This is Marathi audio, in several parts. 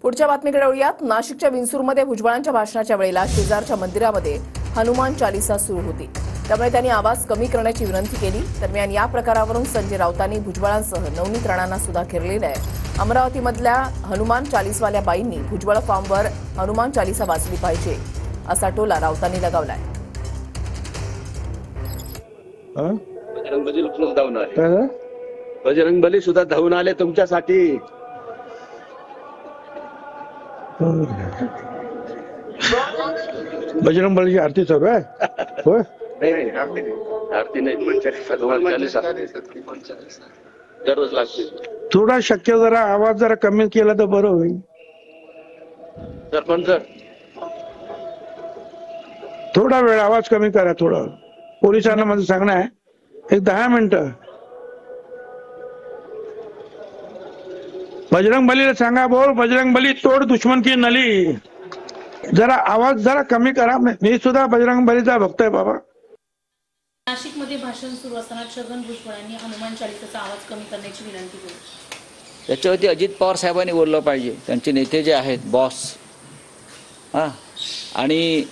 पुढच्या बातमीकडे वळूयात। नाशिकच्या विंचूरमध्ये भुजबळांच्या भाषणाच्या वेळेला शेजारच्या मंदिरामध्ये हनुमान चालीसा सुरू होती, त्यामुळे त्यांनी आवाज कमी करण्याची विनंती केली। दरम्यान या प्रकारावरून संजय राऊतांनी भुजबळांसह नवनीत राणांना सुद्धा घेरलेलं आहे। अमरावतीमधल्या हनुमान चालीसवाल्या बाईंनी भुजबळ फार्मवर हनुमान चालीसा वाचली पाहिजे असा टोला राऊतांनी लगावलाय। बजरंगबली सुद्धा धावून आले तुमच्यासाठी। बजरंगबलीची आरती चालू आहे। होय, आरती नाही, दररोज लागते। थोडा शक्य जरा आवाज जरा कमी केला तर बरं होईल। सरपंच थोडा वेळ आवाज कमी करा। थोडा पोलिसांना माझं सांगणं आहे, एक 10 मिनिटं बजरंगबलीला सांगा, बोल बजरंगबली तोड दुश्मन की नली। जरा आवाज जरा कमी करा। मी सुद्धा बजरंगबलीचा भक्त आहे बाबा। नाशिकमध्ये भाषण सुरू असताना छगन भुजबळांनी हनुमान चालीसाचा आवाज कमी करण्याची विनंती केली। याच्यावरती अजित पवार साहेबांनी बोललं पाहिजे। त्यांचे नेते जे आहेत बॉस, आणि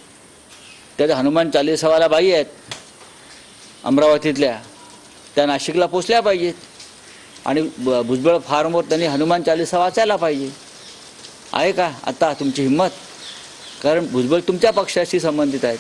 त्या हनुमान चालीसावाला बाई आहेत अमरावतीतल्या, त्या नाशिकला पोचल्या पाहिजेत आणि भुजबळ फार्मवर त्यांनी हनुमान चालीसा वाचायला पाहिजे। आहे का आता तुमची हिंमत? कारण भुजबळ तुमच्या पक्षाशी संबंधित आहेत।